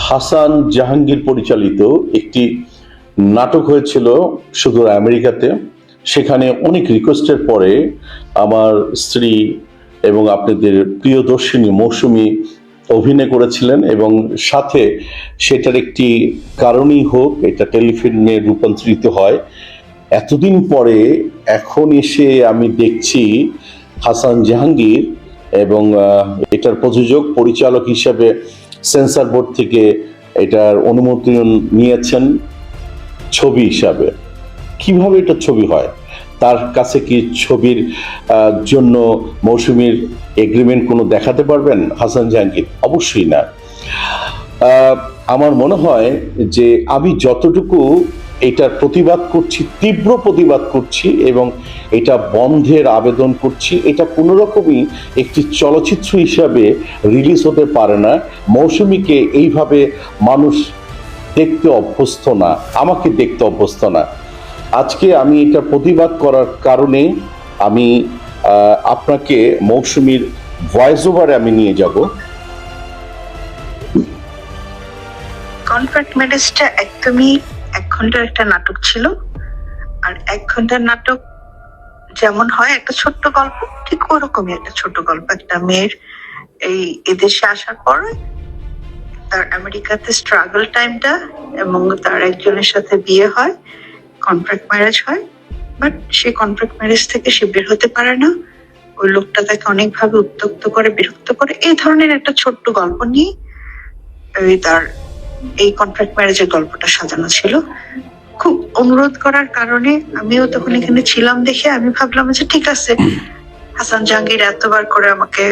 হাসান জাহাঙ্গীর পরিচালিত একটি নাটক হয়েছিল সুদূর আমেরিকাতে। সেখানে অনেক রিকোয়েস্টের পরে আমার স্ত্রী এবং আপনাদের প্রিয়দর্শিনী মৌসুমী অভিনয় করেছিলেন, এবং সাথে সেটার একটি কারণই হোক এটা টেলিফিল্মে রূপান্তরিত হয়। এতদিন পরে এখন এসে আমি দেখছি হাসান জাহাঙ্গীর এবং এটার প্রযোজক পরিচালক হিসেবে সেন্সর বোর্ড থেকে এটার অনুমোদন নিয়েছেন ছবি হিসাবে। কিভাবে এটা ছবি হয়? তার কাছে কি ছবির জন্য মৌসুমীর এগ্রিমেন্ট কোনো দেখাতে পারবেন হাসান জাহাঙ্গীর? অবশ্যই না। আমার মনে হয় যে আমি যতটুকু এটার প্রতিবাদ করছি, তীব্র প্রতিবাদ করছি এবং এটা বন্ধের আবেদন করছি, এটা কোনো রকমই একটি চলচ্চিত্র হিসাবে রিলিজ হতে পারে না। মৌসুমীকে এইভাবে মানুষ দেখতে অভ্যস্ত না, আমাকে দেখতে অভ্যস্ত না। আজকে আমি এটা প্রতিবাদ করার কারণে আমি আপনাকে মৌসুমীর ভয়েস ওভারে আমি নিয়ে যাব। কন্ট্রাক্ট ম্যারেজটা একদমই 1 ঘন্টার একটা নাটক ছিল। আর 1 ঘন্টার নাটক যেমন হয় একটা ছোট্ট গল্প, ঠিক ওরকমই একটা ছোট গল্প। একটা মেয়ের এই এদেশে আসার পরে তার আমেরিকাতে স্ট্রাগল টাইমটা, এবং তার একজনের সাথে বিয়ে হয়, কন্ট্রাক্ট ম্যারেজ হয়। বাট সেই কন্ট্রাক্ট ম্যারেজ থেকে সে বের হতে পারে না। ওই লোকটা তাকে অনেকভাবে উত্ত্যক্ত করে, বিরক্ত করে। এই ধরনের একটা ছোট্ট গল্প নিয়ে তার এই কন্ট্রাক্ট ম্যারেজের গল্পটা সাজানো ছিল। খুব অনুরোধ করার কারণে, আমিও তখন এখানে ছিলাম দেখে আমি ভাবলাম যে ঠিক আছে, হাসান জাহাঙ্গীর এতবার করে আমাকে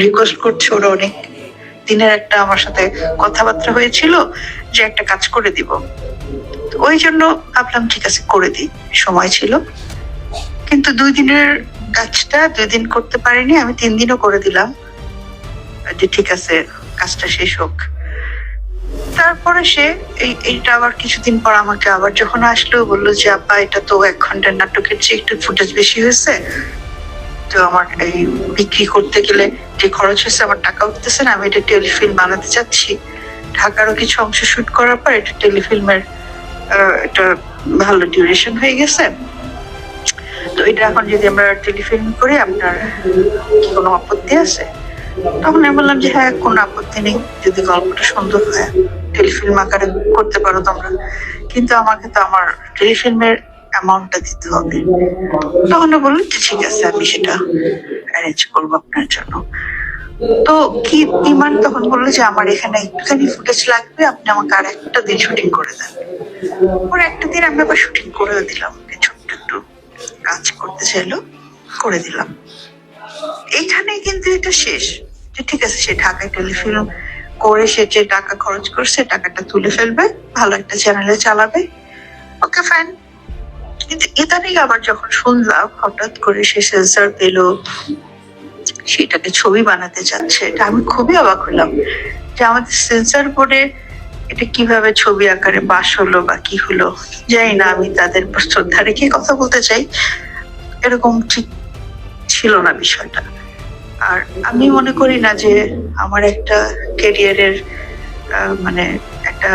রিকোয়েস্ট করছে, ওরা অনেক দিনের একটা আমার সাথে কথাবার্তা হয়েছিল যে একটা কাজ করে দিব। ওই জন্য ভাবলাম ঠিক আছে করে দিই, সময় ছিল। কিন্তু 2 দিনের কাজটা 2 দিন করতে পারিনি, আমি 3 দিনও করে দিলাম যে ঠিক আছে কাজটা শেষ হোক। তারপরে সে এইটা আবার কিছুদিন পর আমাকে আবার যখন আসলো বললো যে আপা এটা তো 1 ঘন্টার নাটকের চেয়ে একটু ফুটেজ বেশি হয়েছে, তো আমার এই বিক্রি করতে গেলে যে খরচ হয়েছে আমার টাকা উঠতেছে না, আমি এটা টেলিফিল্ম বানাতে চাচ্ছি। ঢাকারও কিছু অংশ শুট করার পর এটা টেলিফিল্মের একটা ভালো ডিউরেশন হয়ে গেছে, তো এটা এখন যদি আমরা টেলিফিল্ম করি আপনার কি কোনো আপত্তি আছে? তখন আমি বললাম যে হ্যাঁ, কোনো আপত্তি নেই, যদি গল্পটা সুন্দর হয় টেলিফিল্ম আকারে করতে পারো তোমরা, কিন্তু আমাকে তো আমার টেলিফিল্মের অ্যামাউন্টটা দিতে হবে। তখন বললেন যে ঠিক আছে, আমি সেটা অ্যারেঞ্জ করবো আপনার জন্য। তো কি ডিমান্ড? তখন বললো যে আমার এখানে একটুখানি ফুটেজ লাগবে, আপনি আমাকে আর একটা দিন শুটিং করে দেন। পরে একটা দিন আমি আবার শুটিং করে দিলাম, ছোট্ট একটু কাজ করতে চাইলো, করে দিলাম। এইখানে কিন্তু এটা শেষ, যে ঠিক আছে সে ঢাকায় টেলিফিল্ম করে সে যে টাকা খরচ করছে টাকাটা তুলে ফেলবে, ভালো একটা চ্যানেলে চালাবে, ওকে ফাইন। কিন্তু ইদানিং আবার যখন শুনলাম হঠাৎ করে সে সেন্সর পেলো, সেটাকে ছবি বানাতে চাচ্ছে, এটা আমি খুবই অবাক হলাম যে আমাদের সেন্সর বোর্ডে এটা কিভাবে ছবি আকারে পাস হলো বা কি হলো জানি না। আমি তাদের শ্রদ্ধা রেখে কথা বলতে চাই, এরকম ঠিক ছিল না বিষয়টা। আর আমি মনে করি না যে আমার একটা ক্যারিয়ারের মানে একটা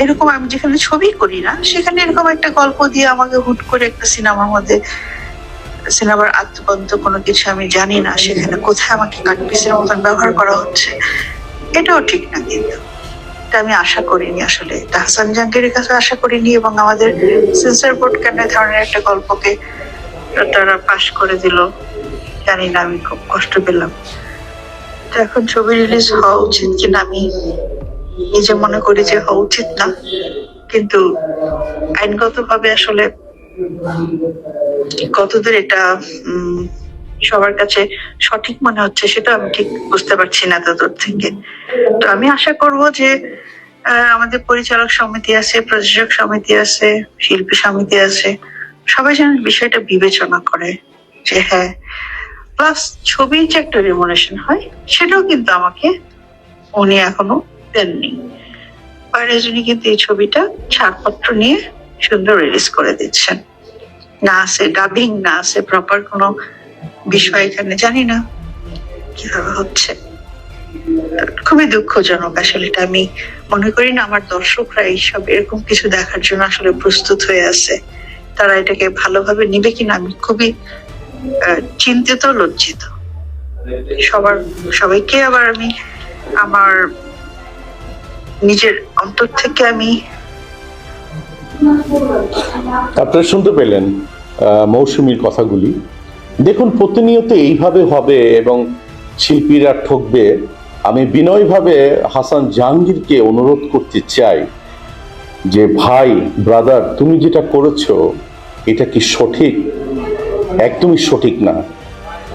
এরকম, আমি যেখানে ছবি করি না সেখানে এরকম একটা গল্প দিয়ে আমাকে হুট করে একটা সিনেমার মধ্যে, সিনেমার আত্মবন্ত কোনো কিছু আমি জানি না, সেখানে কোথায় আমাকে কাটপিসের মতন ব্যবহার করা হচ্ছে, এটাও ঠিক না। কিন্তু এটা আমি আশা করিনি, আসলে এটা হাসান জাহাঙ্গীরের কাছে আশা করিনি, এবং আমাদের সেন্সর বোর্ড কেন ধরনের একটা গল্পকে তারা পাশ করে দিল জানি না, আমি খুব কষ্ট পেলাম। তো এখন ছবি রিলিজ হওয়া উচিত কিনা আমি নিজে মনে করি যে হওয়া উচিত না, কিন্তু আইনগতভাবে আসলে কতদূর এটা সবার কাছে সঠিক মনে হচ্ছে সেটা আমি ঠিক বুঝতে পারছি না ততদূর থেকে। তো আমি আশা করব যে আমাদের পরিচালক সমিতি আছে, প্রযোজক সমিতি আছে, শিল্পী সমিতি আছে, সবাই যেন বিষয়টা বিবেচনা করে যে হ্যাঁ, প্লাস ছবির যে একটা রেমুনারেশন হয় সেটাও কিন্তু আমাকে উনি এখনো দেননি। বাইরে কিন্তু এই ছবিটা ছাড়পত্র নিয়ে সুন্দর রিলিজ করে দিচ্ছেন, না আছে ডাবিং, না আছে প্রপার কোনো বিষয়, এখানে জানি না কিভাবে হচ্ছে। খুবই দুঃখজনক। আসলে এটা আমি মনে করি না আমার দর্শকরা এইসব এরকম কিছু দেখার জন্য আসলে প্রস্তুত হয়ে আছে। তারা এটাকে ভালোভাবে নিবে কিনা আমি খুবই চিন্তিত, লজ্জিত। সবাইকে আবার আমি আমার নিজের অন্তর থেকে আমি আপনারা শুনতে পেলেন মৌসুমীর কথাগুলি। দেখুন, প্রতিনিয়ত এইভাবে হবে এবং শিল্পীরা ঠকবে। আমি বিনয়ভাবে হাসান জাহাঙ্গীরকে অনুরোধ করতে চাই যে ভাই, ব্রাদার, তুমি যেটা করেছো এটা কি সঠিক? একদমই সঠিক না।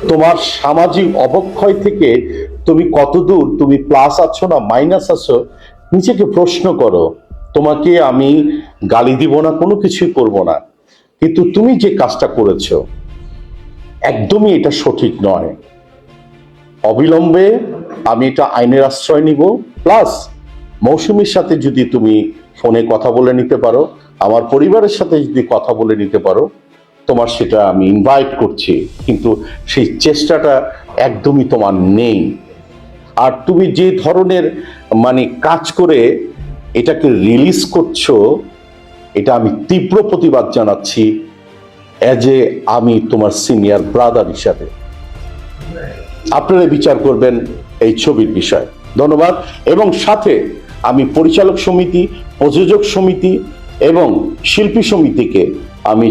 তোমার সামাজিক অবক্ষয় থেকে তুমি কতদূর তুমি প্লাস আছো না মাইনাস আছো, নিজেকে প্রশ্ন করো। তোমাকে আমি গালি দিব না, কোনো কিছুই করব না, কিন্তু তুমি যে কাজটা করেছো একদমই এটা সঠিক নয়। অবিলম্বে আমি এটা আইনের আশ্রয় নিব। প্লাস মৌসুমীর সাথে যদি তুমি ফোনে কথা বলে নিতে পারো, আমার পরিবারের সাথে যদি কথা বলে নিতে পারো, তোমার সেটা আমি ইনভাইট করছি, কিন্তু সেই চেষ্টাটা একদমই তোমার নেই। আর তুমি যে ধরনের কাজ করে এটাকে রিলিজ করছো, এটা আমি তীব্র প্রতিবাদ জানাচ্ছি আমি তোমার সিনিয়র ব্রাদার হিসাবে। আপনারা বিচার করবেন এই ছবির বিষয়। ধন্যবাদ। এবং সাথে আমি পরিচালক সমিতি, প্রযোজক সমিতি এবং শিল্পী সমিতিকে আমি